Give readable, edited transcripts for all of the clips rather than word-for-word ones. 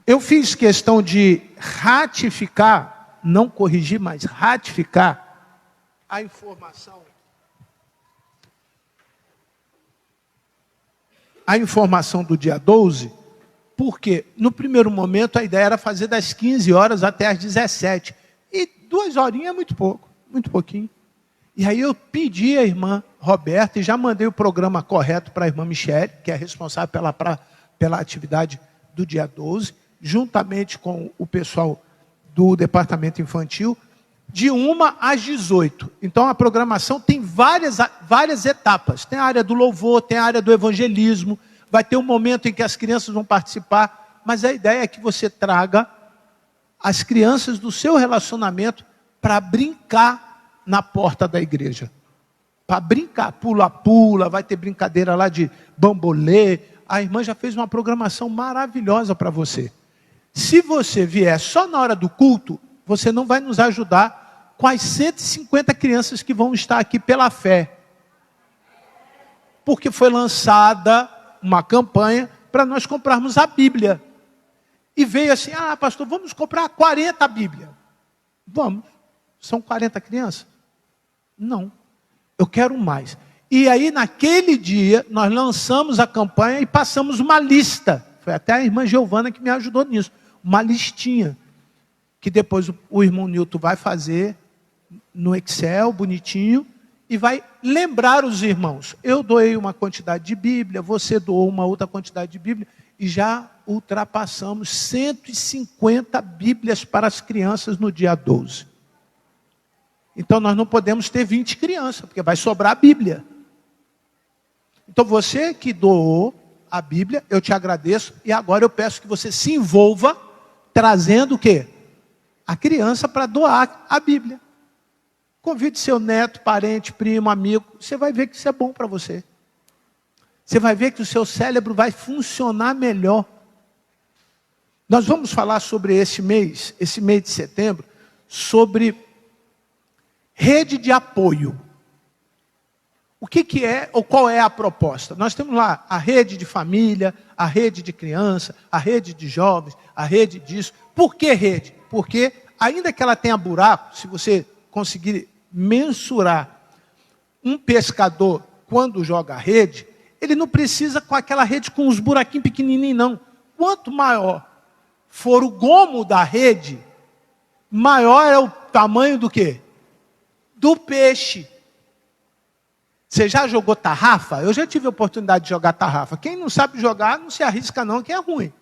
Eu fiz questão de ratificar, não corrigir, mas ratificar a informação do dia 12, porque no primeiro momento a ideia era fazer das 15 horas até as 17. E 2 horinhas é muito pouco, muito pouquinho. E aí eu pedi à irmã Roberta, e já mandei o programa correto para a irmã Michele, que é responsável pela atividade do dia 12, juntamente com o pessoal do departamento infantil, de 1 às 18. Então a programação tem várias etapas. Tem a área do louvor, tem a área do evangelismo, vai ter um momento em que as crianças vão participar, mas a ideia é que você traga as crianças do seu relacionamento para brincar na porta da igreja. Para brincar, pula-pula, vai ter brincadeira lá de bambolê. A irmã já fez uma programação maravilhosa para você. Se você vier só na hora do culto, você não vai nos ajudar com as 150 crianças que vão estar aqui pela fé. Porque foi lançada uma campanha para nós comprarmos a Bíblia. E veio assim, pastor, vamos comprar 40 Bíblias. Vamos. São 40 crianças? Não. Eu quero mais. E aí, naquele dia, nós lançamos a campanha e passamos uma lista. Foi até a irmã Giovana que me ajudou nisso. Uma listinha. Que depois o irmão Nilton vai fazer no Excel, bonitinho, e vai lembrar os irmãos. Eu doei uma quantidade de Bíblia, você doou uma outra quantidade de Bíblia, e já ultrapassamos 150 Bíblias para as crianças no dia 12. Então nós não podemos ter 20 crianças, porque vai sobrar a Bíblia. Então você que doou a Bíblia, eu te agradeço, e agora eu peço que você se envolva, trazendo o quê? A criança para doar a Bíblia. Convide seu neto, parente, primo, amigo, você vai ver que isso é bom para você. Você vai ver que o seu cérebro vai funcionar melhor. Nós vamos falar sobre esse mês de setembro, sobre rede de apoio. O que é, ou qual é a proposta? Nós temos lá a rede de família, a rede de criança, a rede de jovens, a rede disso. Por que rede? Porque, ainda que ela tenha buraco, se você conseguir mensurar um pescador quando joga a rede, ele não precisa com aquela rede com os buraquinhos pequenininhos, não. Quanto maior for o gomo da rede, maior é o tamanho do quê? Do peixe. Você já jogou tarrafa? Eu já tive a oportunidade de jogar tarrafa. Quem não sabe jogar, não se arrisca não, que é ruim.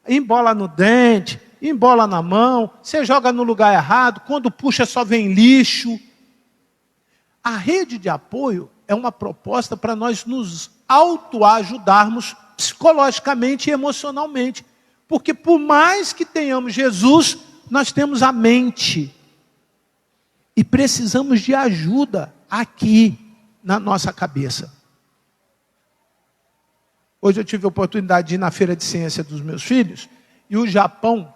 Embola no dente, embola na mão, você joga no lugar errado, quando puxa só vem lixo. A rede de apoio é uma proposta para nós nos autoajudarmos psicologicamente e emocionalmente. Porque por mais que tenhamos Jesus, nós temos a mente. E precisamos de ajuda aqui na nossa cabeça. Hoje eu tive a oportunidade de ir na feira de ciência dos meus filhos, e o Japão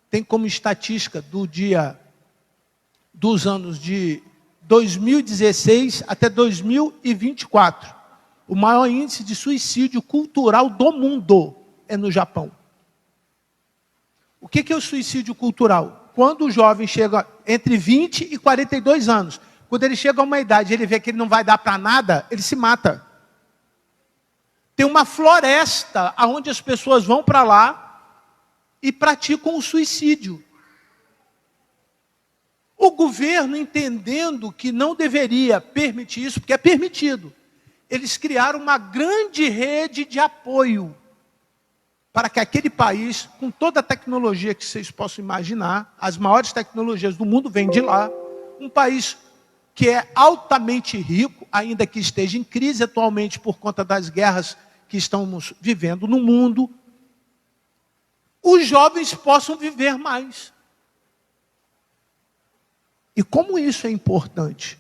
tem como estatística dos anos de 2016 até 2024, o maior índice de suicídio cultural do mundo é no Japão. O que é o suicídio cultural? Quando o jovem chega entre 20 e 42 anos, quando ele chega a uma idade, ele vê que ele não vai dar para nada, ele se mata. Tem uma floresta onde as pessoas vão para lá e praticam o suicídio. O governo, entendendo que não deveria permitir isso, porque é permitido, eles criaram uma grande rede de apoio para que aquele país, com toda a tecnologia que vocês possam imaginar, as maiores tecnologias do mundo vêm de lá, um país que é altamente rico, ainda que esteja em crise atualmente por conta das guerras que estamos vivendo no mundo, os jovens possam viver mais. E como isso é importante?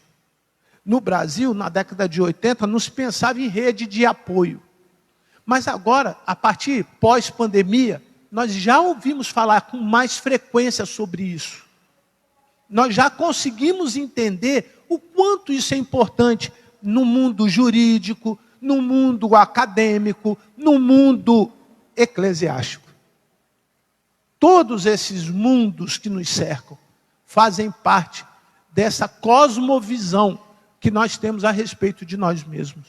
No Brasil, na década de 80, não se pensava em rede de apoio. Mas agora, a partir pós-pandemia, nós já ouvimos falar com mais frequência sobre isso. Nós já conseguimos entender o quanto isso é importante no mundo jurídico, no mundo acadêmico, no mundo eclesiástico. Todos esses mundos que nos cercam fazem parte dessa cosmovisão que nós temos a respeito de nós mesmos.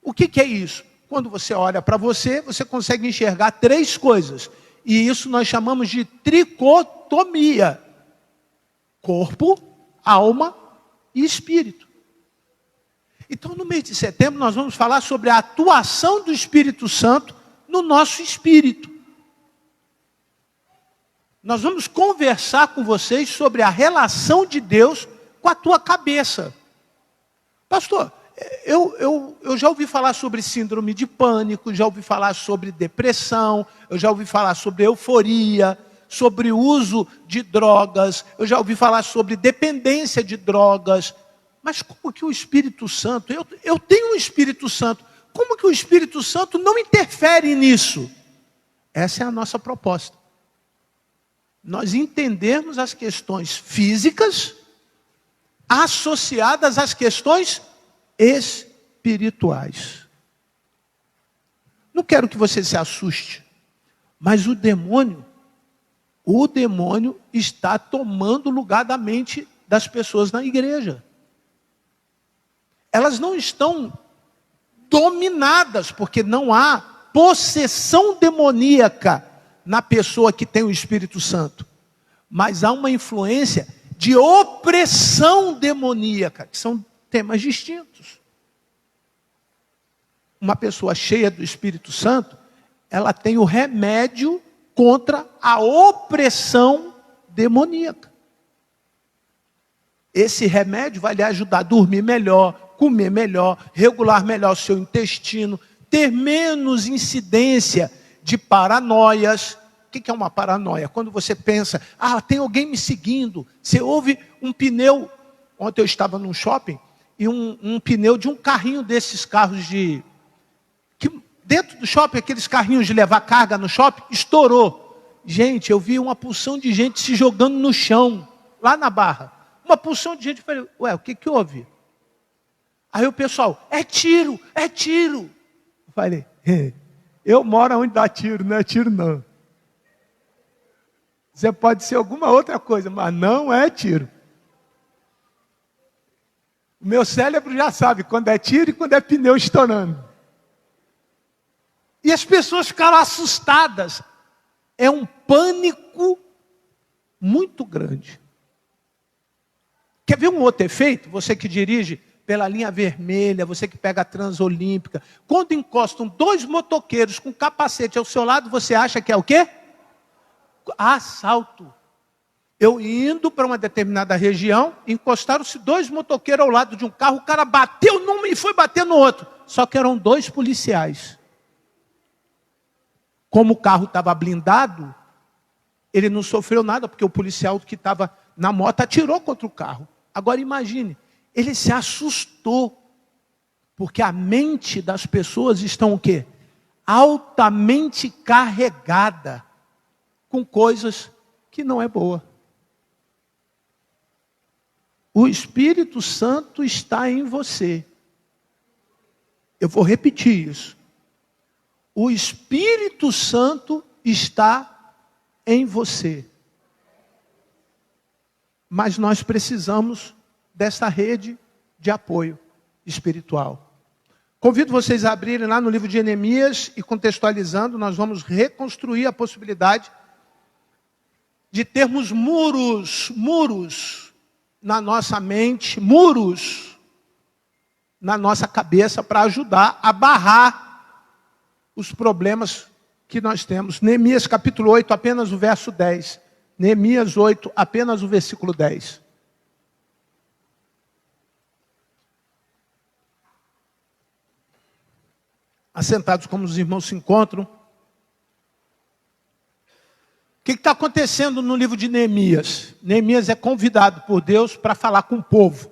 O que é isso? Quando você olha para você, você consegue enxergar três coisas. E isso nós chamamos de tricotomia: corpo, alma e espírito. Então, no mês de setembro, nós vamos falar sobre a atuação do Espírito Santo no nosso espírito. Nós vamos conversar com vocês sobre a relação de Deus com a tua cabeça. Pastor, eu já ouvi falar sobre síndrome de pânico, já ouvi falar sobre depressão, eu já ouvi falar sobre euforia, sobre o uso de drogas, eu já ouvi falar sobre dependência de drogas. Mas como que o Espírito Santo, eu tenho um Espírito Santo, como que o Espírito Santo não interfere nisso? Essa é a nossa proposta. Nós entendermos as questões físicas associadas às questões espirituais. Não quero que você se assuste, mas o demônio está tomando o lugar da mente das pessoas na igreja. Elas não estão dominadas, porque não há possessão demoníaca na pessoa que tem o Espírito Santo. Mas há uma influência de opressão demoníaca, que são temas distintos. Uma pessoa cheia do Espírito Santo, ela tem o remédio contra a opressão demoníaca. Esse remédio vai lhe ajudar a dormir melhor, comer melhor, regular melhor o seu intestino, ter menos incidência de paranoias. O que é uma paranoia? Quando você pensa, tem alguém me seguindo. Você ouve um pneu. Ontem eu estava num shopping e um pneu de um carrinho desses carros dentro do shopping, aqueles carrinhos de levar carga no shopping, estourou. Gente, eu vi uma porção de gente se jogando no chão, lá na Barra. Uma porção de gente, eu falei, o que houve? Aí o pessoal, é tiro, é tiro. Eu falei, eu moro onde dá tiro, não é tiro não. Você pode ser alguma outra coisa, mas não é tiro. O meu cérebro já sabe quando é tiro e quando é pneu estourando. E as pessoas ficaram assustadas. É um pânico muito grande. Quer ver um outro efeito? Você que dirige pela linha vermelha, você que pega a Transolímpica. Quando encostam dois motoqueiros com capacete ao seu lado, você acha que é o quê? Assalto. Eu indo para uma determinada região, encostaram-se dois motoqueiros ao lado de um carro, o cara bateu num e foi bater no outro. Só que eram dois policiais. Como o carro estava blindado, ele não sofreu nada, porque o policial que estava na moto atirou contra o carro. Agora imagine, ele se assustou, porque a mente das pessoas estão o quê? Altamente carregada com coisas que não é boa. O Espírito Santo está em você. Eu vou repetir isso. O Espírito Santo está em você. Mas nós precisamos dessa rede de apoio espiritual. Convido vocês a abrirem lá no livro de Neemias e contextualizando, nós vamos reconstruir a possibilidade de termos muros na nossa mente, muros na nossa cabeça para ajudar a barrar os problemas que nós temos. Neemias capítulo 8, apenas o verso 10. Neemias 8, apenas o versículo 10. Assentados como os irmãos se encontram. O que está acontecendo no livro de Neemias? Neemias é convidado por Deus para falar com o povo.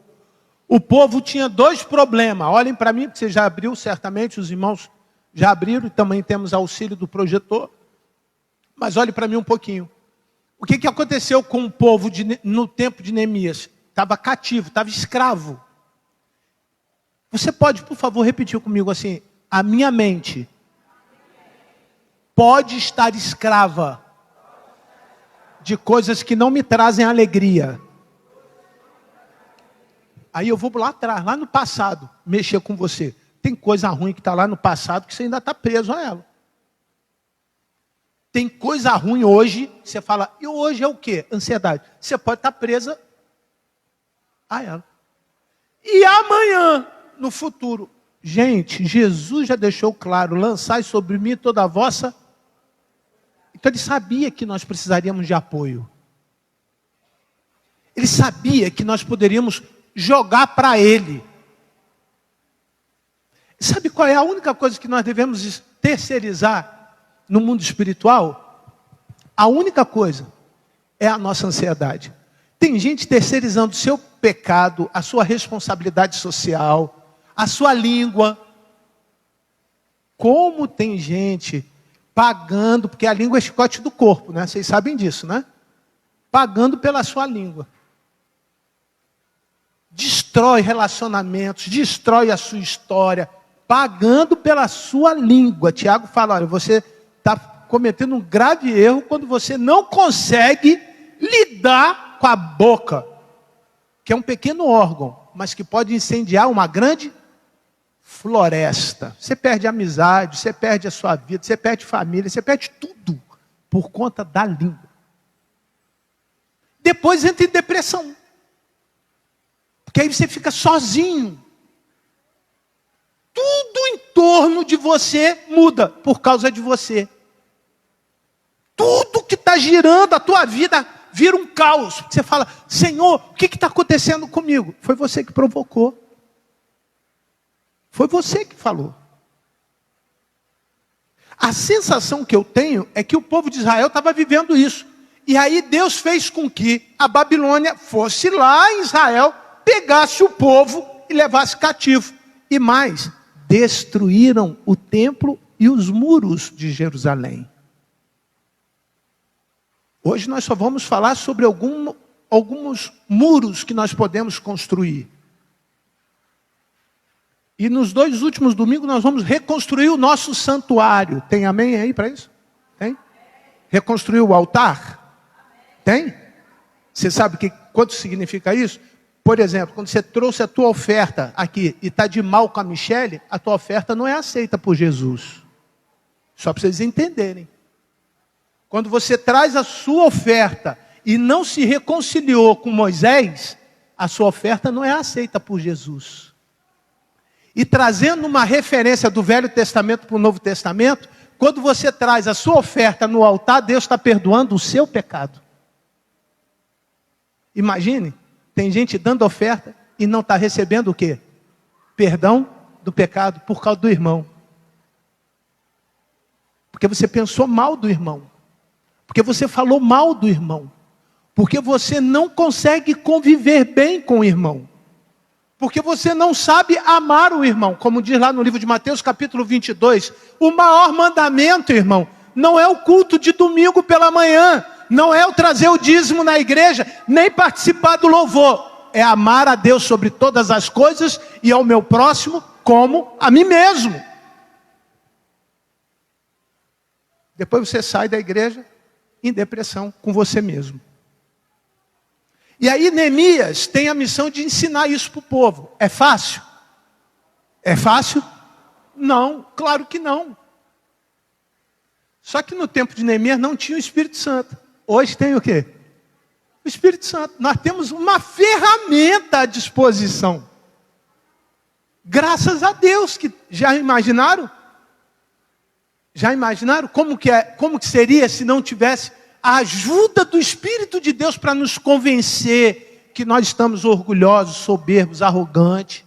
O povo tinha dois problemas. Olhem para mim, porque você já abriu, certamente, os irmãos já abriram, e também temos auxílio do projetor. Mas olhe para mim um pouquinho. O que aconteceu com o povo no tempo de Neemias? Estava cativo, estava escravo. Você pode, por favor, repetir comigo assim: a minha mente pode estar escrava de coisas que não me trazem alegria. Aí eu vou lá atrás, lá no passado, mexer com você. Tem coisa ruim que está lá no passado que você ainda está preso a ela. Tem coisa ruim hoje, você fala, e hoje é o quê? Ansiedade. Você pode estar presa a ela. E amanhã, no futuro, gente, Jesus já deixou claro, lançai sobre mim toda a vossa. Então ele sabia que nós precisaríamos de apoio. Ele sabia que nós poderíamos jogar para ele. Sabe qual é a única coisa que nós devemos terceirizar no mundo espiritual? A única coisa é a nossa ansiedade. Tem gente terceirizando o seu pecado, a sua responsabilidade social, a sua língua. Como tem gente pagando, porque a língua é chicote do corpo, né? Vocês sabem disso, né? Pagando pela sua língua. Destrói relacionamentos, destrói a sua história, pagando pela sua língua. Tiago fala, olha, você está cometendo um grave erro quando você não consegue lidar com a boca, que é um pequeno órgão, mas que pode incendiar uma grande floresta. Você perde amizade, você perde a sua vida, você perde família, você perde tudo por conta da língua. Depois entra em depressão. Porque aí você fica sozinho. Tudo em torno de você muda por causa de você. Tudo que está girando a tua vida vira um caos. Você fala, Senhor, o que está acontecendo comigo? Foi você que provocou. Foi você que falou. A sensação que eu tenho é que o povo de Israel estava vivendo isso. E aí Deus fez com que a Babilônia fosse lá em Israel, pegasse o povo e levasse cativo. E mais, destruíram o templo e os muros de Jerusalém. Hoje nós só vamos falar sobre alguns muros que nós podemos construir. E nos 2 últimos domingos nós vamos reconstruir o nosso santuário. Tem amém aí para isso? Tem? Reconstruir o altar? Tem? Você sabe quanto significa isso? Por exemplo, quando você trouxe a tua oferta aqui e está de mal com a Michele, a tua oferta não é aceita por Jesus. Só para vocês entenderem. Quando você traz a sua oferta e não se reconciliou com Moisés, a sua oferta não é aceita por Jesus. E trazendo uma referência do Velho Testamento para o Novo Testamento, quando você traz a sua oferta no altar, Deus está perdoando o seu pecado. Imagine, tem gente dando oferta e não está recebendo o quê? Perdão do pecado por causa do irmão. Porque você pensou mal do irmão. Porque você falou mal do irmão. Porque você não consegue conviver bem com o irmão. Porque você não sabe amar o irmão. Como diz lá no livro de Mateus, capítulo 22. O maior mandamento, irmão, não é o culto de domingo pela manhã. Não é o trazer o dízimo na igreja, nem participar do louvor. É amar a Deus sobre todas as coisas e ao meu próximo como a mim mesmo. Depois você sai da igreja em depressão com você mesmo. E aí Neemias tem a missão de ensinar isso para o povo. É fácil? É fácil? Não, claro que não. Só que no tempo de Neemias não tinha o Espírito Santo. Hoje tem o quê? O Espírito Santo. Nós temos uma ferramenta à disposição. Graças a Deus, que já imaginaram? Já imaginaram como que seria se não tivesse a ajuda do Espírito de Deus para nos convencer que nós estamos orgulhosos, soberbos, arrogantes?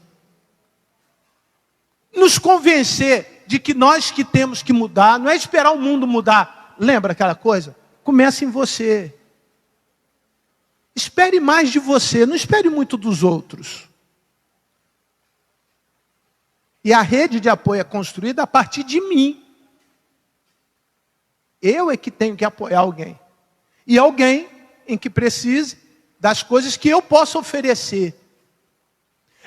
Nos convencer de que nós que temos que mudar, não é esperar o mundo mudar. Lembra aquela coisa? Começa em você. Espere mais de você, não espere muito dos outros. E a rede de apoio é construída a partir de mim. Eu é que tenho que apoiar alguém. E alguém em que precise das coisas que eu posso oferecer.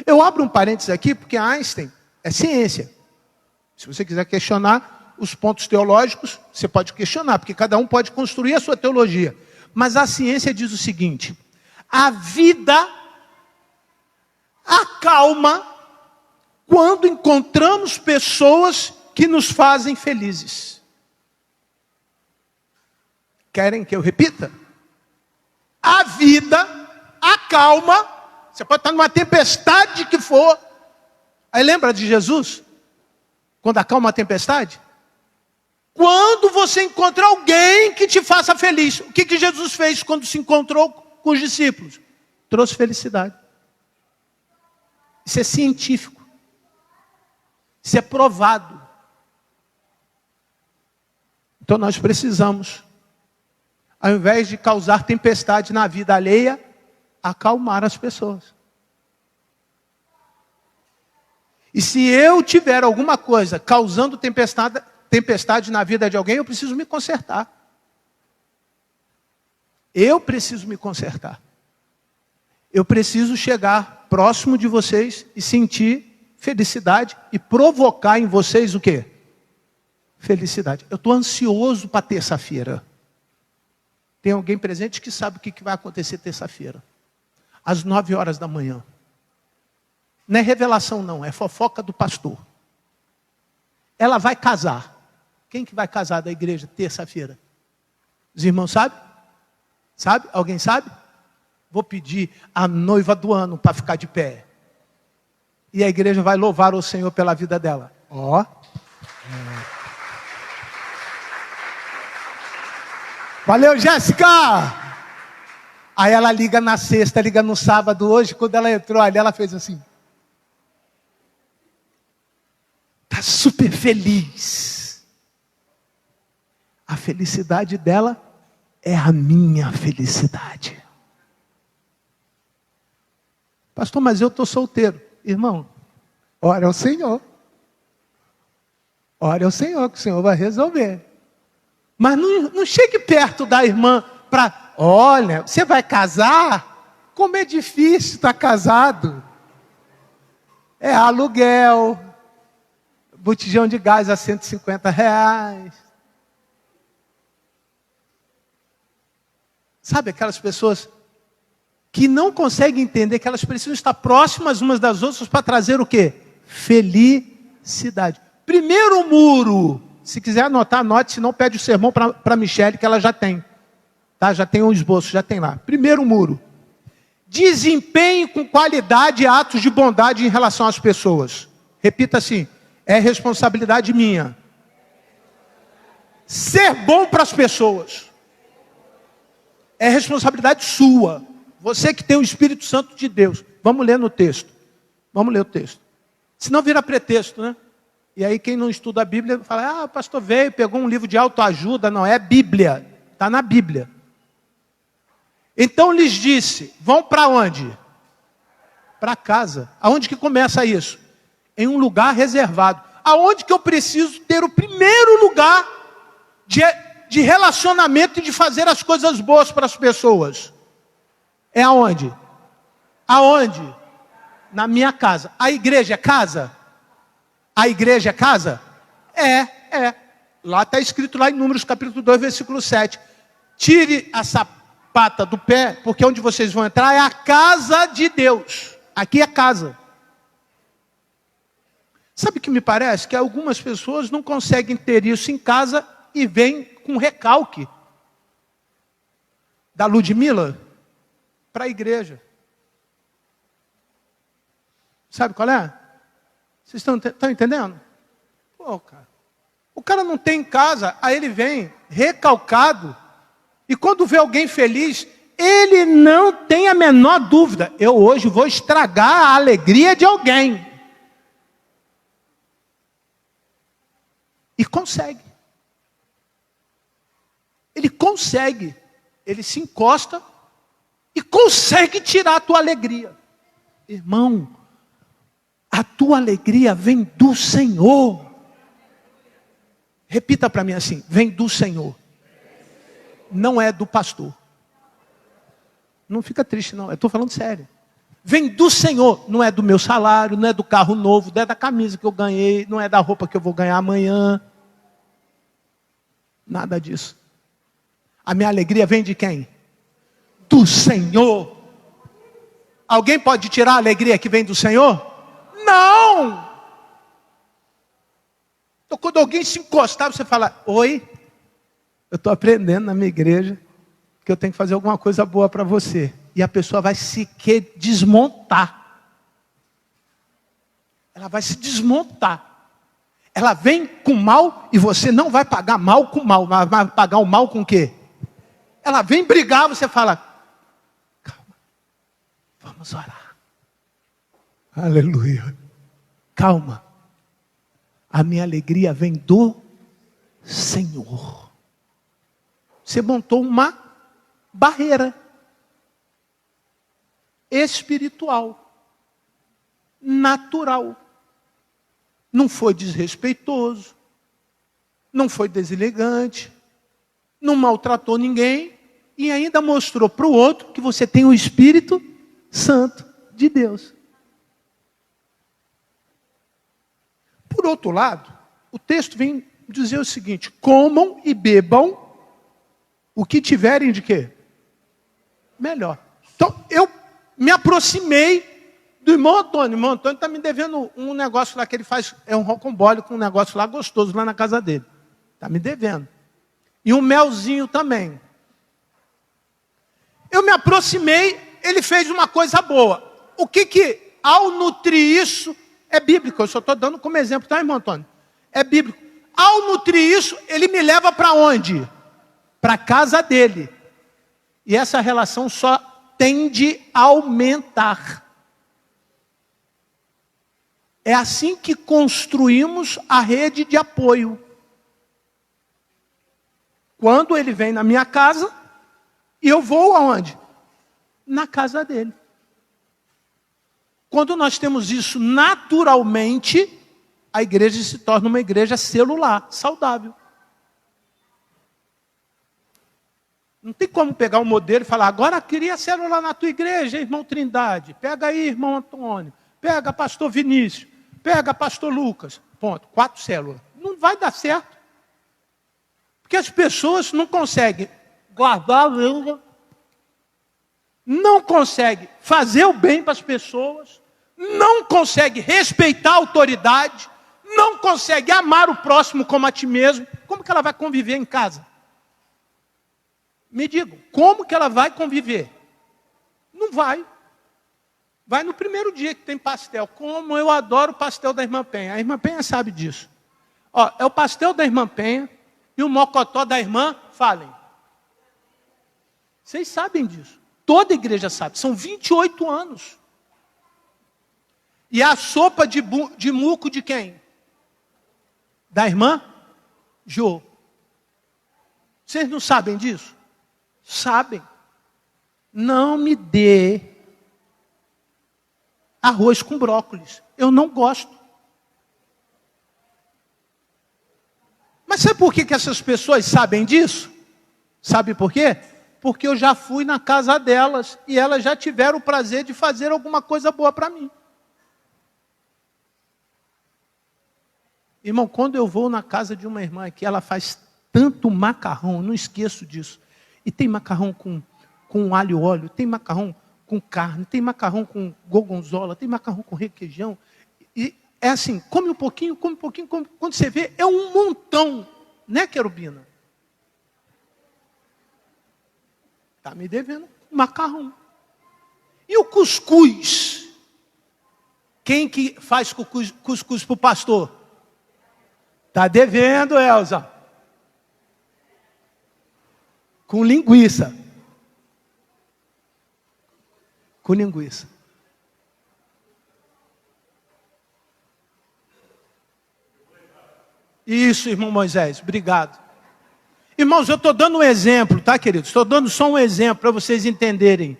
Eu abro um parênteses aqui, porque Einstein é ciência. Se você quiser questionar os pontos teológicos, você pode questionar, porque cada um pode construir a sua teologia. Mas a ciência diz o seguinte: a vida acalma quando encontramos pessoas que nos fazem felizes. Querem que eu repita? A vida acalma. Você pode estar numa tempestade que for. Aí lembra de Jesus? Quando acalma a tempestade? Quando você encontra alguém que te faça feliz. O que Jesus fez quando se encontrou com os discípulos? Trouxe felicidade. Isso é científico. Isso é provado. Então nós precisamos, ao invés de causar tempestade na vida alheia, acalmar as pessoas. E se eu tiver alguma coisa causando tempestade na vida de alguém, eu preciso me consertar. Eu preciso me consertar. Eu preciso chegar próximo de vocês e sentir felicidade e provocar em vocês o quê? Felicidade. Eu estou ansioso para terça-feira. Tem alguém presente que sabe o que vai acontecer terça-feira? Às 9 horas da manhã. Não é revelação não, é fofoca do pastor. Ela vai casar. Quem que vai casar da igreja terça-feira? Os irmãos sabem? Sabe? Alguém sabe? Vou pedir a noiva do ano para ficar de pé. E a igreja vai louvar o Senhor pela vida dela. Ó. Valeu, Jéssica! Aí ela liga na sexta, liga no sábado. Hoje, quando ela entrou ali, ela fez assim. Está super feliz. A felicidade dela é a minha felicidade. Pastor, mas eu estou solteiro. Irmão, ora ao Senhor. Ora ao Senhor, que o Senhor vai resolver. Mas não chegue perto da irmã para... Olha, você vai casar? Como é difícil estar casado. É aluguel, botijão de gás a R$150. Sabe aquelas pessoas que não conseguem entender que elas precisam estar próximas umas das outras para trazer o quê? Felicidade. Primeiro muro, se quiser anotar, anote, se não pede o sermão para a Michele, que ela já tem. Tá? Já tem um esboço, já tem lá. Primeiro muro. Desempenhe com qualidade atos de bondade em relação às pessoas. Repita assim, é responsabilidade minha. Ser bom para as pessoas. É responsabilidade sua. Você que tem o Espírito Santo de Deus. Vamos ler no texto. Vamos ler o texto. Senão vira pretexto, né? E aí quem não estuda a Bíblia fala, o pastor veio, pegou um livro de autoajuda. Não, é Bíblia. Está na Bíblia. Então lhes disse, vão para onde? Para casa. Aonde que começa isso? Em um lugar reservado. Aonde que eu preciso ter o primeiro lugar de relacionamento e de fazer as coisas boas para as pessoas? É aonde? Aonde? Na minha casa. A igreja é casa? A igreja é casa? É. Lá está escrito lá em Números capítulo 2, versículo 7. Tire a sapata do pé, porque onde vocês vão entrar é a casa de Deus. Aqui é casa. Sabe o que me parece? Que algumas pessoas não conseguem ter isso em casa e vêm com recalque da Ludmila para a igreja. Sabe qual é? Vocês estão entendendo? Pô, cara. O cara não tem em casa, aí ele vem recalcado. E quando vê alguém feliz, ele não tem a menor dúvida. Eu hoje vou estragar a alegria de alguém. E consegue. Ele consegue. Ele se encosta e consegue tirar a tua alegria. Irmão, a tua alegria vem do Senhor. Repita para mim assim, vem do Senhor. Não é do pastor. Não fica triste não, eu estou falando sério. Vem do Senhor, não é do meu salário, não é do carro novo, não é da camisa que eu ganhei, não é da roupa que eu vou ganhar amanhã. Nada disso. A minha alegria vem de quem? do Senhor. Alguém pode tirar a alegria que vem do Senhor? Não! Então, quando alguém se encostar, você fala: oi, eu estou aprendendo na minha igreja que eu tenho que fazer alguma coisa boa para você. E a pessoa vai se desmontar. Ela vai se desmontar. Ela vem com mal e você não vai pagar mal com mal. Mas vai pagar o mal com o quê? Ela vem brigar, você fala: calma, vamos orar. Aleluia. Calma. A minha alegria vem do Senhor. Você montou uma barreira espiritual, natural. Não foi desrespeitoso, não foi deselegante, não maltratou ninguém e ainda mostrou para o outro que você tem o Espírito Santo de Deus. Por outro lado, o texto vem dizer o seguinte: comam e bebam o que tiverem de quê? Melhor. Então, eu me aproximei do irmão Antônio. O irmão Antônio está me devendo um negócio lá que ele faz, é um rocambole com um negócio lá gostoso, lá na casa dele. Está me devendo. E um melzinho também. Eu me aproximei, ele fez uma coisa boa. O que ao nutrir isso, é bíblico. Eu só estou dando como exemplo, tá, irmão Antônio? É bíblico. Ao nutrir isso, ele me leva para onde? Para a casa dele. E essa relação só tende a aumentar. É assim que construímos a rede de apoio. Quando ele vem na minha casa, e eu vou aonde? Na casa dele. Quando nós temos isso naturalmente, a igreja se torna uma igreja celular, saudável. Não tem como pegar um modelo e falar: agora queria célula na tua igreja, irmão Trindade. Pega aí, irmão Antônio. Pega pastor Vinícius. Pega pastor Lucas. Ponto. 4 células. Não vai dar certo. Porque as pessoas não conseguem guardar a língua, não conseguem fazer o bem para as pessoas, não conseguem respeitar a autoridade, não conseguem amar o próximo como a ti mesmo. Como que ela vai conviver em casa? Me digam, como que ela vai conviver? Não vai. Vai no primeiro dia que tem pastel. Como eu adoro o pastel da irmã Penha. A irmã Penha sabe disso. Ó, é o pastel da irmã Penha e o mocotó da irmã Falem. Vocês sabem disso. Toda igreja sabe. São 28 anos. E a sopa de muco de quem? Da irmã Jô. Vocês não sabem disso? Sabem. Não me dê arroz com brócolis. Eu não gosto. Mas sabe por que essas pessoas sabem disso? Sabe por quê? Porque eu já fui na casa delas e elas já tiveram o prazer de fazer alguma coisa boa para mim. Irmão, quando eu vou na casa de uma irmã aqui, ela faz tanto macarrão, não esqueço disso. E tem macarrão com alho e óleo, tem macarrão com carne, tem macarrão com gorgonzola, tem macarrão com requeijão. E é assim, come um pouquinho, quando você vê, é um montão, né, Querubina? Está me devendo macarrão. E o cuscuz? Quem que faz cuscuz para o pastor? Está devendo, Elza. Com linguiça. Com linguiça. Isso, irmão Moisés, obrigado. Irmãos, eu estou dando um exemplo, tá, queridos? Estou dando só um exemplo para vocês entenderem.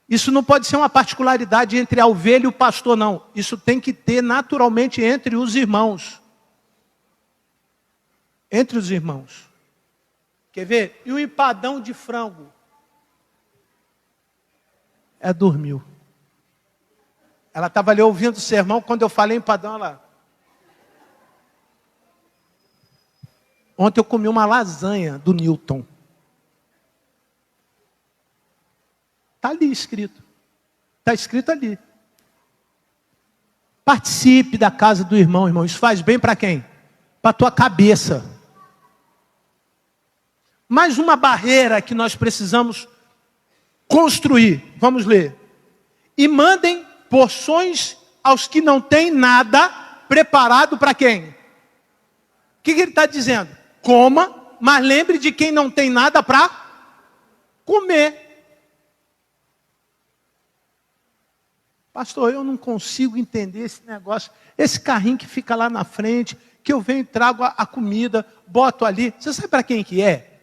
Isso não pode ser uma particularidade entre a ovelha e o pastor, não. Isso tem que ter naturalmente entre os irmãos. Entre os irmãos. Quer ver? E o empadão de frango? Dormiu. Ela estava ali ouvindo o sermão, quando eu falei empadão, ela... Ontem eu comi uma lasanha do Newton. Está ali escrito. Está escrito ali. Participe da casa do irmão, irmão. Isso faz bem para quem? Para a tua cabeça. Mais uma barreira que nós precisamos construir. Vamos ler. E mandem porções aos que não têm nada preparado para quem? O que ele está dizendo? Coma, mas lembre de quem não tem nada para comer. Pastor, eu não consigo entender esse negócio. Esse carrinho que fica lá na frente, que eu venho e trago a comida, boto ali. Você sabe para quem que é?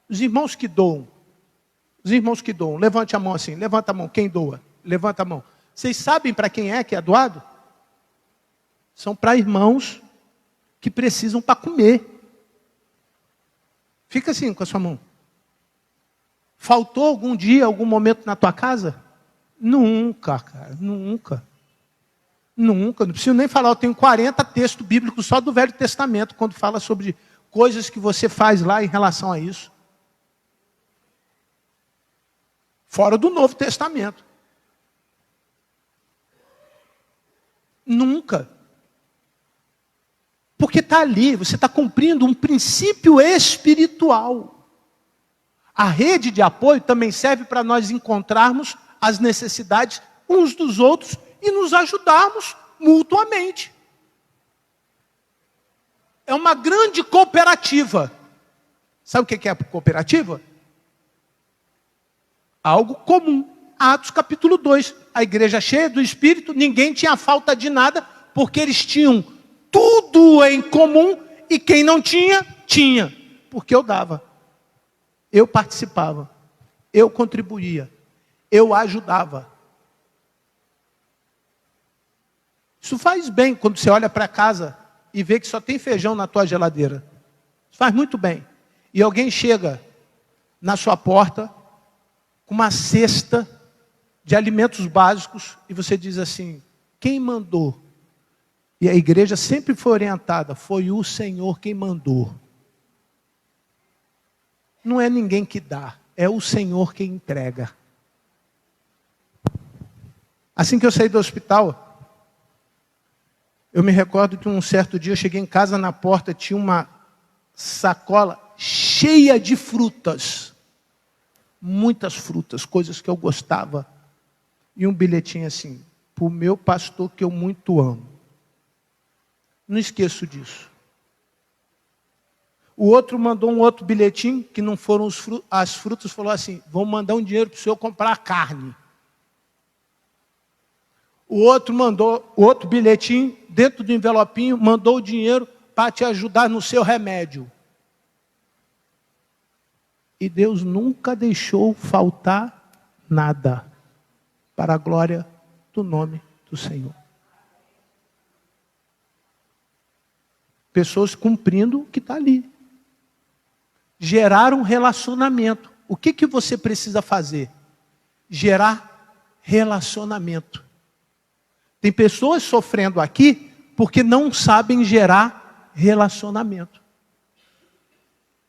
Os irmãos que doam. Os irmãos que doam. Levante a mão assim. Levanta a mão. Quem doa? Levanta a mão. Vocês sabem para quem é que é doado? São para irmãos que precisam para comer. Fica assim com a sua mão. Faltou algum dia, algum momento na tua casa? Nunca, cara. Nunca. Nunca. Não preciso nem falar. Eu tenho 40 textos bíblicos só do Velho Testamento, quando fala sobre coisas que você faz lá em relação a isso. Fora do Novo Testamento. Nunca. Porque está ali, você está cumprindo um princípio espiritual. A rede de apoio também serve para nós encontrarmos as necessidades uns dos outros e nos ajudarmos mutuamente. É uma grande cooperativa. Sabe o que é a cooperativa? Algo comum. Atos capítulo 2. A igreja cheia do Espírito, ninguém tinha falta de nada, porque eles tinham tudo em comum, e quem não tinha, tinha. Porque eu dava. Eu participava. Eu contribuía. Eu ajudava. Isso faz bem quando você olha para casa e vê que só tem feijão na tua geladeira. Isso faz muito bem. E alguém chega na sua porta com uma cesta de alimentos básicos e você diz assim: quem mandou? E a igreja sempre foi orientada: foi o Senhor quem mandou. Não é ninguém que dá, é o Senhor quem entrega. Assim que eu saí do hospital, eu me recordo que um certo dia eu cheguei em casa, na porta tinha uma sacola cheia de frutas. Muitas frutas, coisas que eu gostava. E um bilhetinho assim: para o meu pastor que eu muito amo. Não esqueço disso. O outro mandou um outro bilhetinho, que não foram as frutas, falou assim: vão mandar um dinheiro para o senhor comprar carne. O outro mandou outro bilhetinho, dentro do envelopinho, mandou o dinheiro para te ajudar no seu remédio. E Deus nunca deixou faltar nada, para a glória do nome do Senhor. Pessoas cumprindo o que está ali. Gerar um relacionamento. O que você precisa fazer? Gerar relacionamento. Tem pessoas sofrendo aqui porque não sabem gerar relacionamento.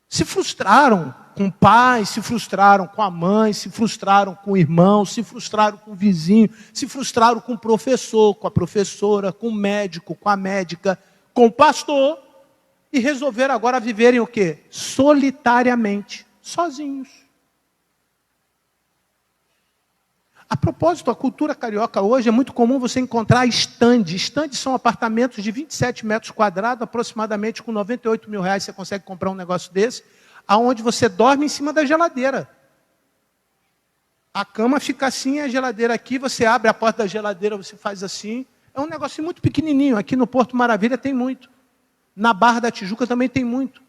Se frustraram com o pai, se frustraram com a mãe, se frustraram com o irmão, se frustraram com o vizinho, se frustraram com o professor, com a professora, com o médico, com a médica, com o pastor, e resolveram agora viverem o quê? Solitariamente, sozinhos. A propósito, a cultura carioca hoje é muito comum você encontrar estandes. Estandes são apartamentos de 27 metros quadrados, aproximadamente com 98 mil reais você consegue comprar um negócio desse, aonde você dorme em cima da geladeira. A cama fica assim, a geladeira aqui, você abre a porta da geladeira, você faz assim. É um negócio muito pequenininho. Aqui no Porto Maravilha tem muito. Na Barra da Tijuca também tem muito.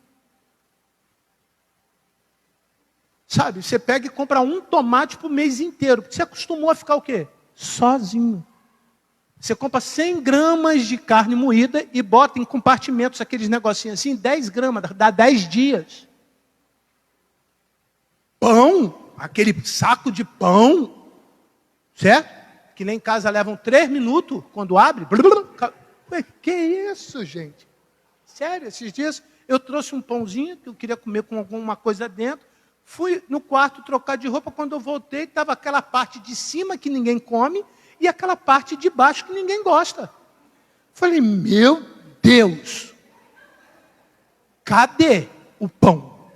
Sabe, você pega e compra um tomate para o mês inteiro. Porque você acostumou a ficar o quê? Sozinho. Você compra 100 gramas de carne moída e bota em compartimentos, aqueles negocinhos assim, 10 gramas, dá 10 dias. Pão, aquele saco de pão, certo? Que nem em casa levam 3 minutos, quando abre. Ué, que isso, gente? Sério, esses dias eu trouxe um pãozinho que eu queria comer com alguma coisa dentro. Fui no quarto trocar de roupa, quando eu voltei, estava aquela parte de cima que ninguém come e aquela parte de baixo que ninguém gosta. Falei, meu Deus, cadê o pão?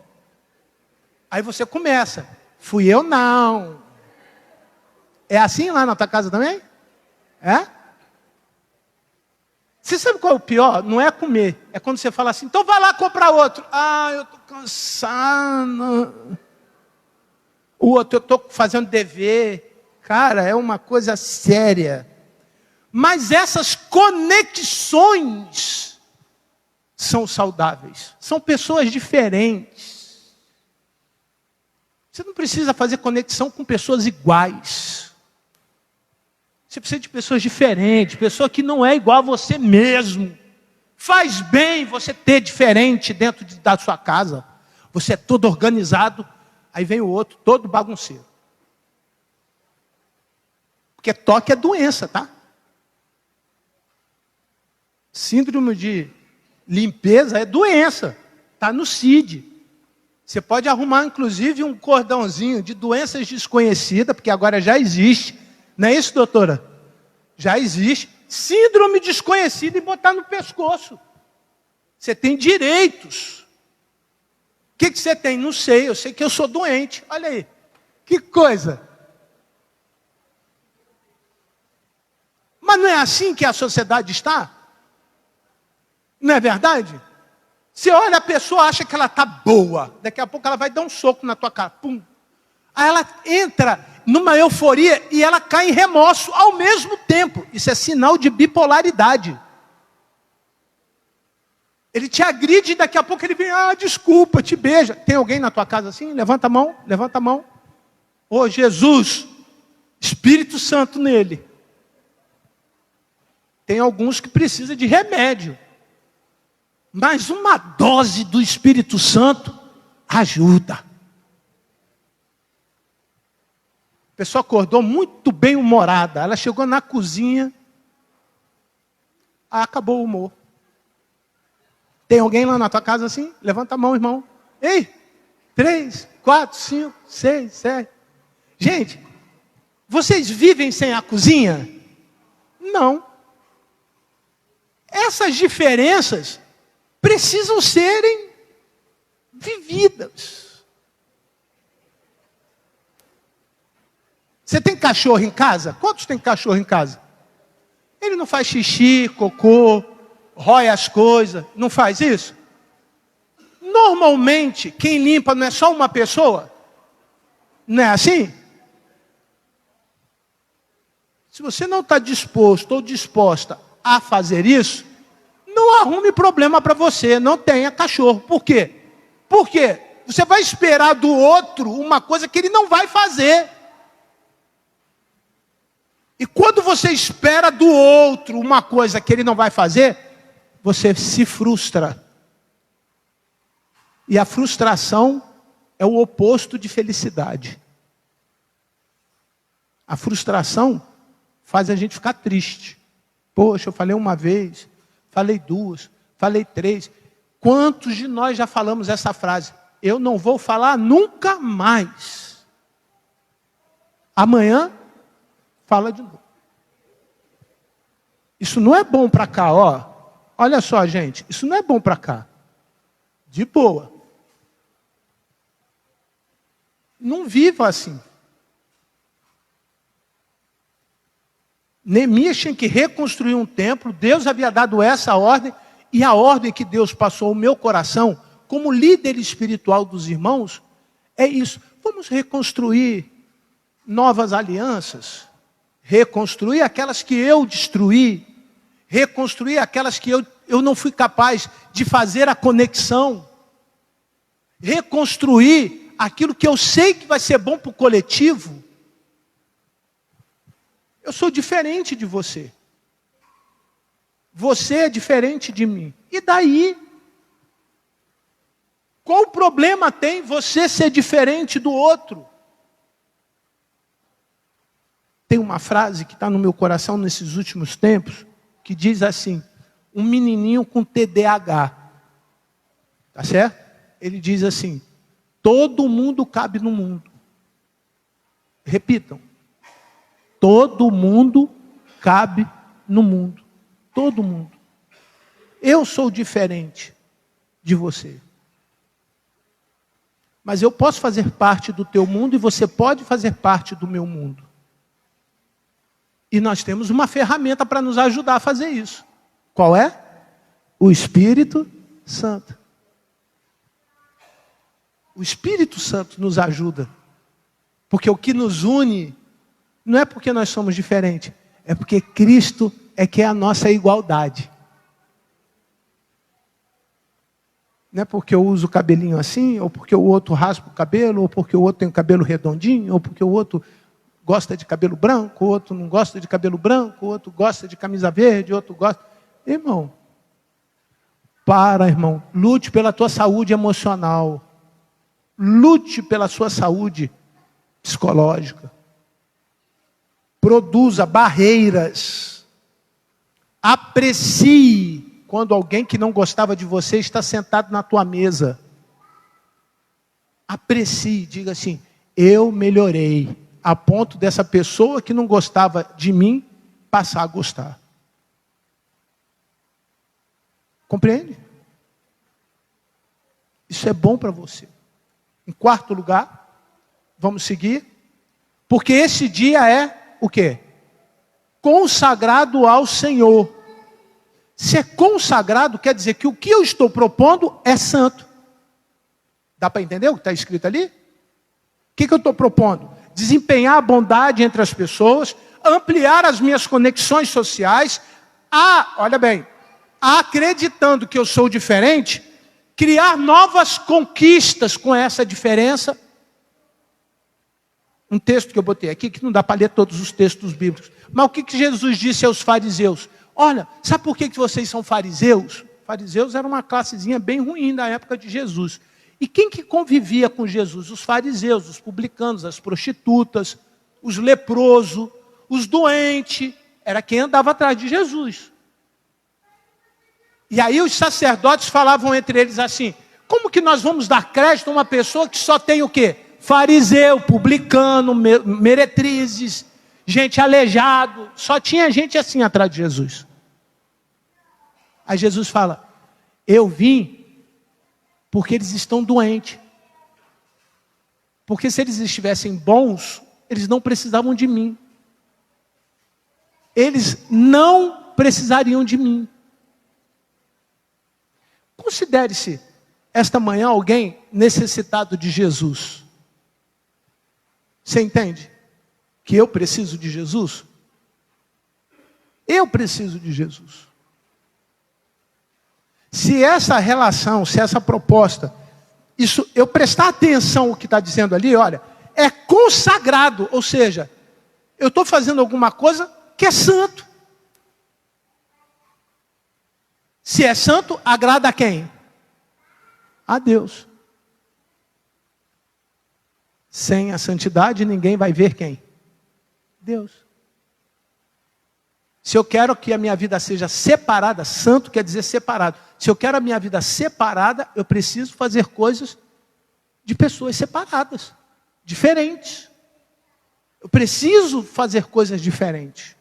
Aí você começa, fui eu não. É assim lá na tua casa também? É? Você sabe qual é o pior? Não é comer, é quando você fala assim, então vai lá comprar outro. Ah, eu estou cansado. O outro, eu estou fazendo dever. Cara, é uma coisa séria. Mas essas conexões são saudáveis. São pessoas diferentes. Você não precisa fazer conexão com pessoas iguais. Você precisa de pessoas diferentes, pessoa que não é igual a você mesmo. Faz bem você ter diferente dentro da sua casa. Você é todo organizado, aí vem o outro todo bagunceiro. Porque toque é doença, tá? Síndrome de limpeza é doença. Está no CID. Você pode arrumar, inclusive, um cordãozinho de doenças desconhecidas, porque agora já existe. Não é isso, doutora? Já existe. Síndrome desconhecida e botar no pescoço. Você tem direitos. O que você tem? Não sei, eu sei que eu sou doente. Olha aí. Que coisa. Mas não é assim que a sociedade está? Não é verdade? Você olha a pessoa, acha que ela está boa. Daqui a pouco ela vai dar um soco na tua cara. Pum. Aí ela entra numa euforia e ela cai em remorso ao mesmo tempo. Isso é sinal de bipolaridade. Ele te agride e daqui a pouco ele vem, desculpa, te beija. Tem alguém na tua casa assim? Levanta a mão, levanta a mão. Ô Jesus, Espírito Santo nele. Tem alguns que precisam de remédio. Mas uma dose do Espírito Santo ajuda. A pessoa acordou muito bem humorada. Ela chegou na cozinha. Acabou o humor. Tem alguém lá na tua casa assim? Levanta a mão, irmão. Ei, 3, 4, 5, 6, 7. Gente, vocês vivem sem a cozinha? Não. Essas diferenças precisam serem vividas. Você tem cachorro em casa? Quantos tem cachorro em casa? Ele não faz xixi, cocô, rói as coisas, não faz isso? Normalmente, quem limpa não é só uma pessoa? Não é assim? Se você não está disposto ou disposta a fazer isso, não arrume problema para você, não tenha cachorro. Por quê? Porque você vai esperar do outro uma coisa que ele não vai fazer. E quando você espera do outro uma coisa que ele não vai fazer, você se frustra. E a frustração é o oposto de felicidade. A frustração faz a gente ficar triste. Poxa, eu falei uma vez, falei 2, falei 3. Quantos de nós já falamos essa frase? Eu não vou falar nunca mais. Amanhã, fala de novo. Isso não é bom para cá, ó. Olha só, gente, isso não é bom para cá. De boa. Não viva assim. Neemias tinha que reconstruir um templo, Deus havia dado essa ordem, e a ordem que Deus passou ao meu coração, como líder espiritual dos irmãos, é isso. Vamos reconstruir novas alianças, reconstruir aquelas que eu destruí, reconstruir aquelas que eu não fui capaz de fazer a conexão, reconstruir aquilo que eu sei que vai ser bom para o coletivo. Eu sou diferente de você. Você é diferente de mim. E daí? Qual problema tem você ser diferente do outro? Tem uma frase que está no meu coração nesses últimos tempos, que diz assim, um menininho com TDAH. Tá certo? Ele diz assim, Todo mundo cabe no mundo. Repitam. Todo mundo cabe no mundo. Todo mundo. Eu sou diferente de você. Mas eu posso fazer parte do teu mundo e você pode fazer parte do meu mundo. E nós temos uma ferramenta para nos ajudar a fazer isso. Qual é? O Espírito Santo. O Espírito Santo nos ajuda. Porque o que nos une não é porque nós somos diferentes, é porque Cristo é que é a nossa igualdade. Não é porque eu uso o cabelinho assim, ou porque o outro raspa o cabelo, ou porque o outro tem o cabelo redondinho, ou porque o outro gosta de cabelo branco, o outro não gosta de cabelo branco, o outro gosta de camisa verde, o outro gosta... Irmão, irmão, lute pela tua saúde emocional. Lute pela sua saúde psicológica. Produza barreiras. Aprecie quando alguém que não gostava de você está sentado na tua mesa. Aprecie, diga assim, eu melhorei, a ponto dessa pessoa que não gostava de mim passar a gostar. Compreende? Isso é bom para você. Em quarto lugar, vamos seguir, porque esse dia é o quê? Consagrado ao Senhor. Se é consagrado, quer dizer que o que eu estou propondo é santo. Dá para entender o que está escrito ali? O que eu estou propondo? Desempenhar a bondade entre as pessoas, ampliar as minhas conexões sociais, olha bem, acreditando que eu sou diferente, criar novas conquistas com essa diferença. Um texto que eu botei aqui, que não dá para ler todos os textos bíblicos. Mas o que Jesus disse aos fariseus? Olha, sabe por que vocês são fariseus? Fariseus era uma classezinha bem ruim da época de Jesus. E quem que convivia com Jesus? Os fariseus, os publicanos, as prostitutas, os leprosos, os doentes. Era quem andava atrás de Jesus. E aí os sacerdotes falavam entre eles assim, como que nós vamos dar crédito a uma pessoa que só tem o quê? Fariseu, publicano, meretrizes, gente aleijado. Só tinha gente assim atrás de Jesus. Aí Jesus fala, eu vim porque eles estão doentes. Porque se eles estivessem bons, eles não precisavam de mim. Eles não precisariam de mim. Considere-se esta manhã alguém necessitado de Jesus. Você entende que eu preciso de Jesus? Eu preciso de Jesus. Se essa relação, se essa proposta, isso, eu prestar atenção ao que está dizendo ali, olha, é consagrado, ou seja, eu estou fazendo alguma coisa que é santo. Se é santo, agrada a quem? A Deus. Sem a santidade, ninguém vai ver quem? Deus. Se eu quero que a minha vida seja separada, santo quer dizer separado. Se eu quero a minha vida separada, eu preciso fazer coisas de pessoas separadas, diferentes. Eu preciso fazer coisas diferentes.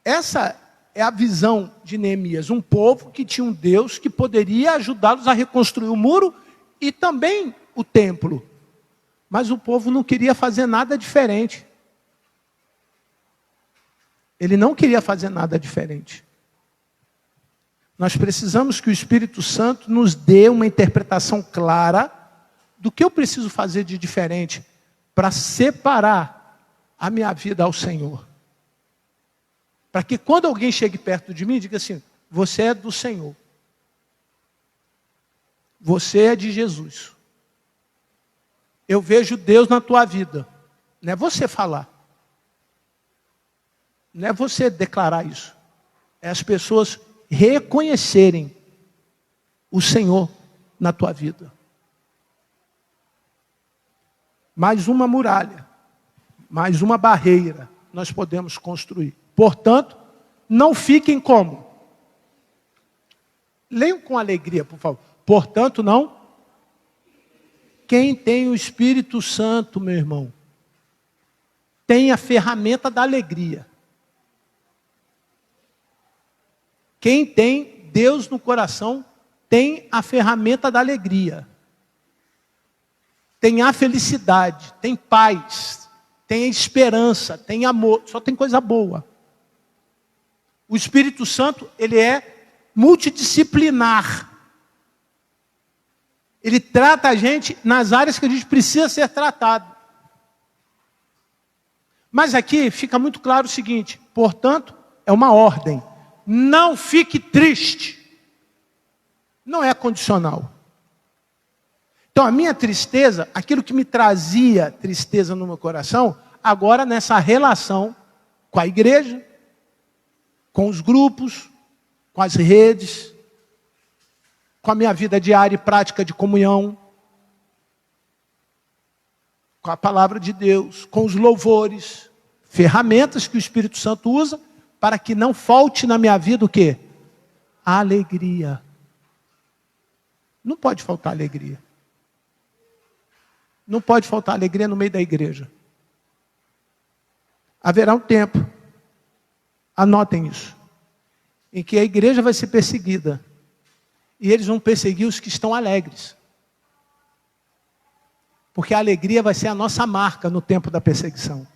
Essa é a visão de Neemias, um povo que tinha um Deus que poderia ajudá-los a reconstruir o muro e também o templo. Mas o povo não queria fazer nada diferente. Ele não queria fazer nada diferente. Nós precisamos que o Espírito Santo nos dê uma interpretação clara do que eu preciso fazer de diferente para separar a minha vida ao Senhor. Para que quando alguém chegue perto de mim, diga assim, você é do Senhor. Você é de Jesus. Eu vejo Deus na tua vida. Não é você falar. Não é você declarar isso. É as pessoas reconhecerem o Senhor na tua vida. Mais uma muralha, mais uma barreira nós podemos construir. Portanto, não fiquem como? Leiam com alegria, por favor. Portanto, não. Quem tem o Espírito Santo, meu irmão, tem a ferramenta da alegria. Quem tem Deus no coração tem a ferramenta da alegria. Tem a felicidade, tem paz, tem a esperança, tem amor, só tem coisa boa. O Espírito Santo, ele é multidisciplinar. Ele trata a gente nas áreas que a gente precisa ser tratado. Mas aqui fica muito claro o seguinte, portanto, é uma ordem. Não fique triste. Não é condicional. Então a minha tristeza, aquilo que me trazia tristeza no meu coração, agora nessa relação com a igreja, com os grupos, com as redes, com a minha vida diária e prática de comunhão, com a palavra de Deus, com os louvores, ferramentas que o Espírito Santo usa para que não falte na minha vida o quê? A alegria. Não pode faltar alegria. Não pode faltar alegria no meio da igreja. Haverá um tempo, anotem isso, em que a igreja vai ser perseguida. E eles vão perseguir os que estão alegres. Porque a alegria vai ser a nossa marca no tempo da perseguição.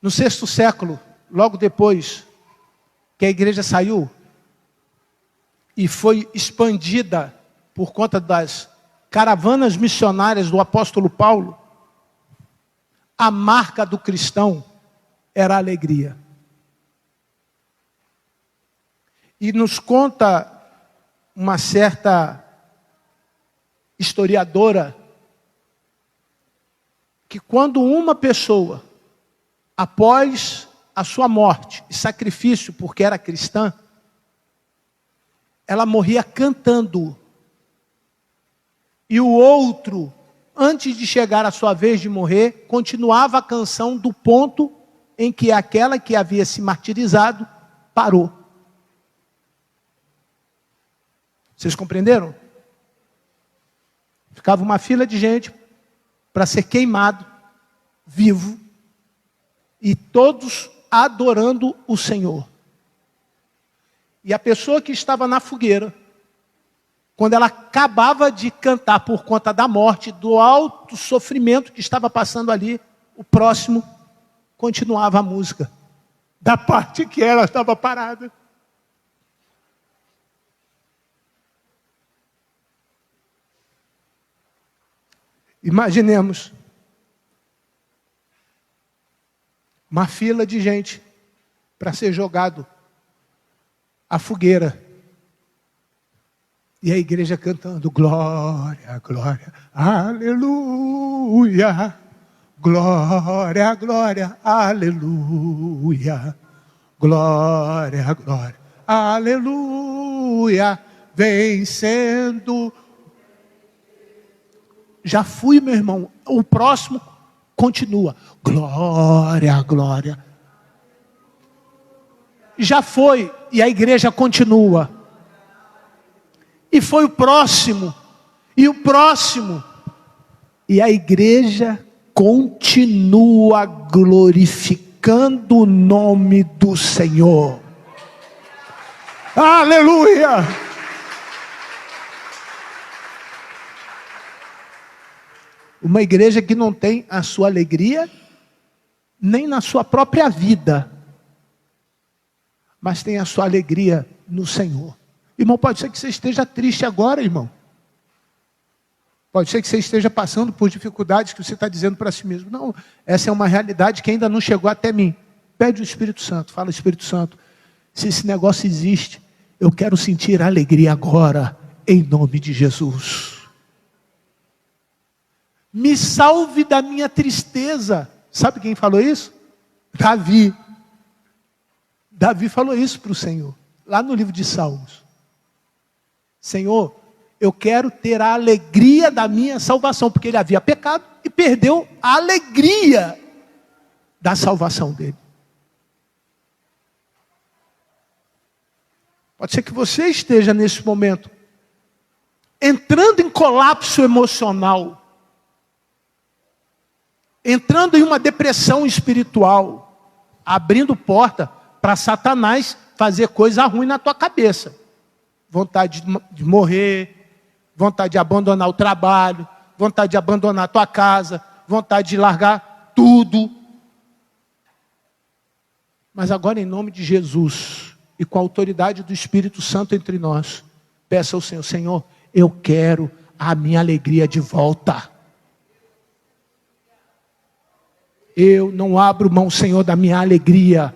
No 6º século, logo depois que a igreja saiu e foi expandida por conta das caravanas missionárias do apóstolo Paulo, a marca do cristão era a alegria. E nos conta uma certa historiadora que quando uma pessoa, após a sua morte e sacrifício, porque era cristã, ela morria cantando. E o outro, antes de chegar a sua vez de morrer, continuava a canção do ponto em que aquela que havia se martirizado parou. Vocês compreenderam? Ficava uma fila de gente para ser queimado, vivo, e todos adorando o Senhor. E a pessoa que estava na fogueira, quando ela acabava de cantar por conta da morte, do alto sofrimento que estava passando ali, o próximo continuava a música, da parte que ela estava parada. Imaginemos uma fila de gente para ser jogado à fogueira. E a igreja cantando, glória, glória, aleluia. Glória, glória, aleluia. Glória, glória, aleluia. Vencendo. Já fui, meu irmão. O próximo continua. Glória, glória. Já foi. E a igreja continua. E foi o próximo. E o próximo. E a igreja continua glorificando o nome do Senhor. Aleluia! Uma igreja que não tem a sua alegria, nem na sua própria vida, mas tem a sua alegria no Senhor. Irmão, pode ser que você esteja triste agora, irmão. Pode ser que você esteja passando por dificuldades que você está dizendo para si mesmo. Não, essa é uma realidade que ainda não chegou até mim. Pede o Espírito Santo, fala Espírito Santo, se esse negócio existe, eu quero sentir a alegria agora, em nome de Jesus. Me salve da minha tristeza. Sabe quem falou isso? Davi. Davi falou isso para o Senhor, lá no livro de Salmos. Senhor, eu quero ter a alegria da minha salvação, porque ele havia pecado e perdeu a alegria da salvação dele. Pode ser que você esteja nesse momento entrando em colapso emocional, entrando em uma depressão espiritual, abrindo porta para Satanás fazer coisa ruim na tua cabeça. Vontade de morrer, vontade de abandonar o trabalho, vontade de abandonar a tua casa, vontade de largar tudo. Mas agora, em nome de Jesus e com a autoridade do Espírito Santo entre nós, peça ao Senhor: Senhor, eu quero a minha alegria de volta. Eu não abro mão, Senhor, da minha alegria.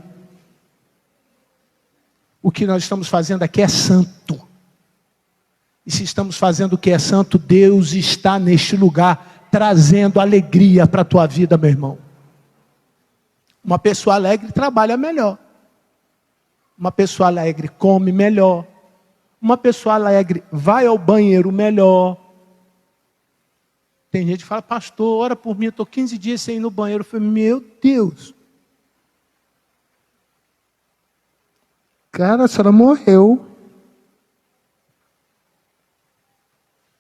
O que nós estamos fazendo aqui é santo. E se estamos fazendo o que é santo, Deus está neste lugar, trazendo alegria para a tua vida, meu irmão. Uma pessoa alegre trabalha melhor. Uma pessoa alegre come melhor. Uma pessoa alegre vai ao banheiro melhor. Tem gente que fala: pastor, ora por mim, eu estou 15 dias sem ir no banheiro. Eu falei: meu Deus. Cara, a senhora morreu.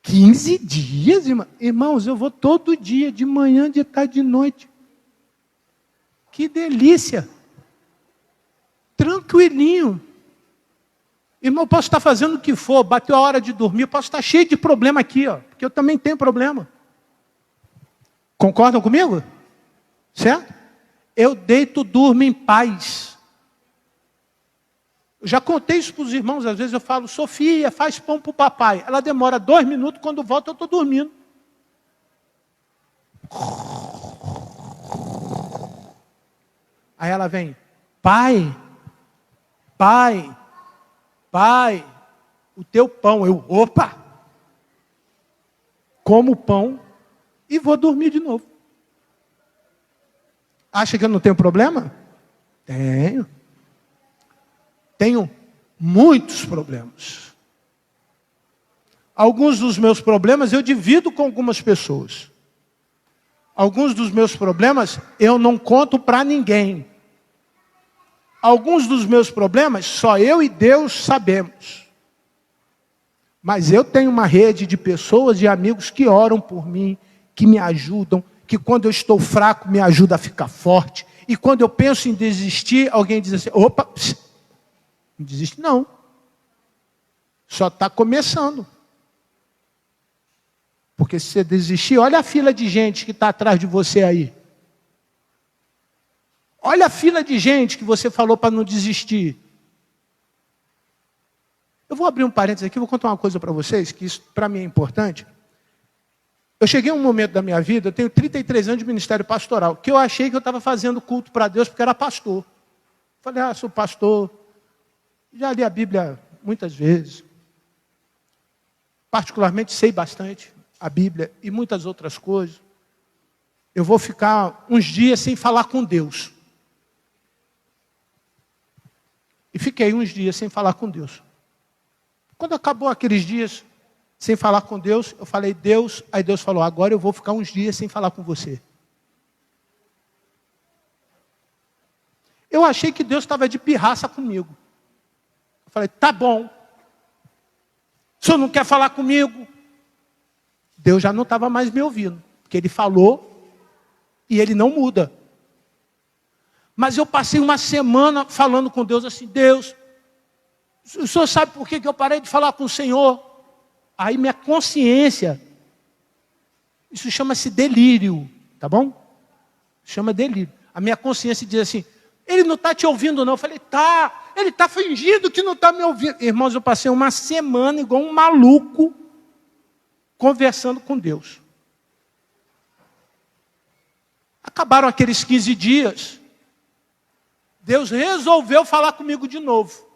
15 dias, irmão? Irmãos, eu vou todo dia, de manhã, de tarde, de noite. Que delícia. Tranquilinho. Irmão, eu posso estar fazendo o que for, bateu a hora de dormir, eu posso estar cheio de problema aqui, ó, porque eu também tenho problema. Concordam comigo? Certo? Eu deito, durmo em paz. Eu já contei isso para os irmãos, às vezes eu falo: Sofia, faz pão para o papai. Ela demora 2 minutos, quando volta eu estou dormindo. Aí ela vem: pai, o teu pão. Eu: opa! Como o pão e vou dormir de novo. Acha que eu não tenho problema? Tenho. Tenho muitos problemas. Alguns dos meus problemas eu divido com algumas pessoas. Alguns dos meus problemas eu não conto para ninguém. Alguns dos meus problemas só eu e Deus sabemos. Mas eu tenho uma rede de pessoas e amigos que oram por mim, que me ajudam, que quando eu estou fraco me ajuda a ficar forte. E quando eu penso em desistir, alguém diz assim: opa, não desiste não. Só está começando. Porque se você desistir, olha a fila de gente que está atrás de você aí. Olha a fila de gente que você falou para não desistir. Eu vou abrir um parênteses aqui, vou contar uma coisa para vocês, que isso para mim é importante. Eu cheguei a um momento da minha vida, eu tenho 33 anos de ministério pastoral, que eu achei que eu estava fazendo culto para Deus porque era pastor. Falei: ah, sou pastor, já li a Bíblia muitas vezes. Particularmente sei bastante a Bíblia e muitas outras coisas. Eu vou ficar uns dias sem falar com Deus. E fiquei uns dias sem falar com Deus. Quando acabou aqueles dias sem falar com Deus, eu falei: Deus, aí Deus falou: agora eu vou ficar uns dias sem falar com você. Eu achei que Deus estava de pirraça comigo. Eu falei: tá bom. O senhor não quer falar comigo? Deus já não estava mais me ouvindo, porque Ele falou e Ele não muda. Mas eu passei uma semana falando com Deus assim: Deus, o senhor sabe por que eu parei de falar com o Senhor? Aí minha consciência, isso chama-se delírio, tá bom? Chama delírio. A minha consciência diz assim: Ele não está te ouvindo não. Eu falei: tá, Ele está fingindo que não está me ouvindo. Irmãos, eu passei uma semana igual um maluco, conversando com Deus. Acabaram aqueles 15 dias. Deus resolveu falar comigo de novo.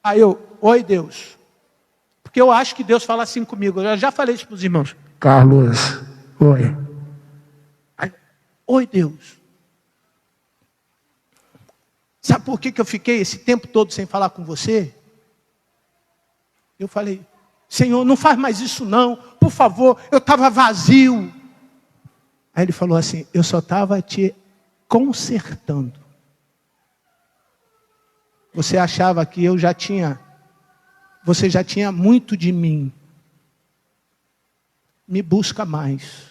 Aí eu: oi Deus. Porque eu acho que Deus fala assim comigo. Eu já falei isso para os irmãos. Carlos, oi. Aí, oi Deus. Sabe por que eu fiquei esse tempo todo sem falar com você? Eu falei: Senhor, não faz mais isso não. Por favor, eu estava vazio. Aí Ele falou assim: eu só estava te consertando. Você achava que você já tinha muito de mim. Me busca mais.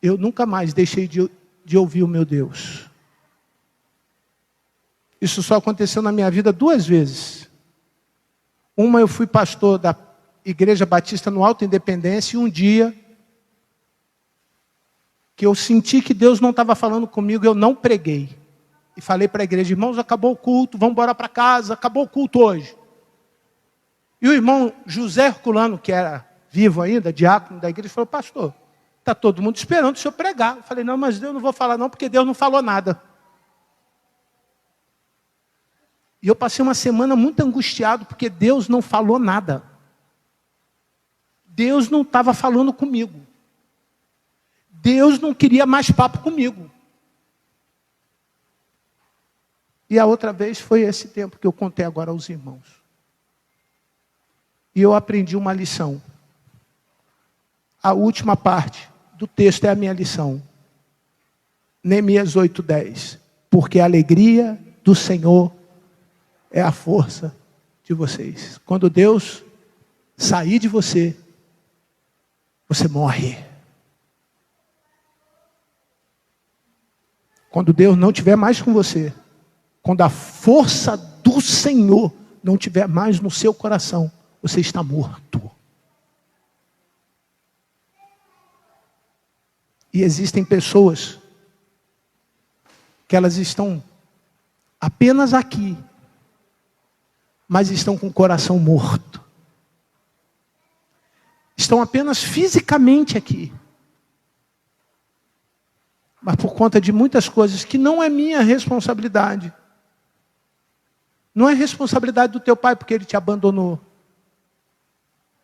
Eu nunca mais deixei de ouvir o meu Deus. Isso só aconteceu na minha vida 2 vezes. Uma, eu fui pastor da Igreja Batista no Alto Independência, e um dia que eu senti que Deus não estava falando comigo, eu não preguei. E falei para a igreja: irmãos, acabou o culto, vamos embora para casa, acabou o culto hoje. E o irmão José Herculano, que era vivo ainda, diácono da igreja, falou: pastor, está todo mundo esperando o senhor pregar. Eu falei: não, mas eu não vou falar não, porque Deus não falou nada. E eu passei uma semana muito angustiado, porque Deus não falou nada. Deus não estava falando comigo. Deus não queria mais papo comigo. E a outra vez foi esse tempo que eu contei agora aos irmãos. E eu aprendi uma lição. A última parte do texto é a minha lição. Neemias 8:10. Porque a alegria do Senhor é a força de vocês. Quando Deus sair de você, você morre. Quando Deus não estiver mais com você, quando a força do Senhor não estiver mais no seu coração, você está morto. E existem pessoas que elas estão apenas aqui, mas estão com o coração morto. Estão apenas fisicamente aqui, mas por conta de muitas coisas que não é minha responsabilidade. Não é responsabilidade do teu pai porque ele te abandonou.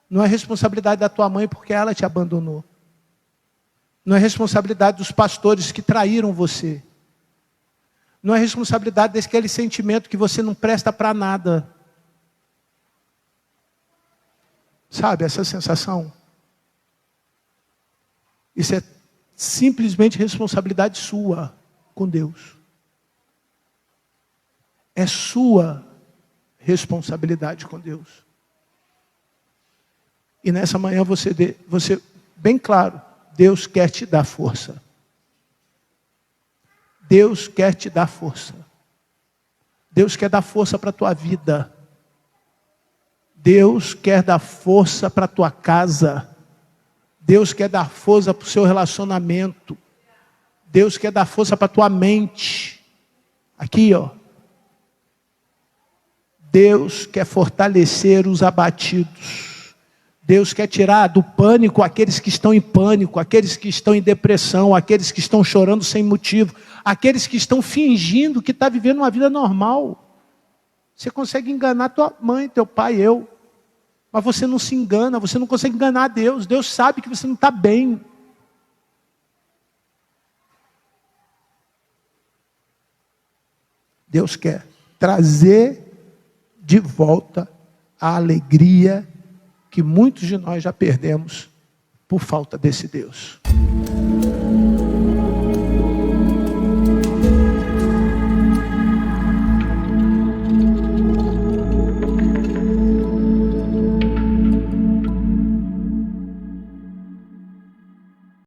Não é responsabilidade da tua mãe porque ela te abandonou. Não é responsabilidade dos pastores que traíram você. Não é responsabilidade daquele sentimento que você não presta para nada. Sabe essa sensação? Isso é simplesmente responsabilidade sua com Deus. É sua responsabilidade com Deus. E nessa manhã você bem claro, Deus quer te dar força. Deus quer te dar força. Deus quer dar força para a tua vida. Deus quer dar força para a tua casa. Deus quer dar força para o seu relacionamento. Deus quer dar força para a tua mente. Aqui, ó. Deus quer fortalecer os abatidos. Deus quer tirar do pânico aqueles que estão em pânico, aqueles que estão em depressão, aqueles que estão chorando sem motivo, aqueles que estão fingindo que está vivendo uma vida normal. Você consegue enganar tua mãe, teu pai, eu. Mas você não se engana, você não consegue enganar Deus. Deus sabe que você não está bem. Deus quer trazer de volta a alegria que muitos de nós já perdemos por falta desse Deus.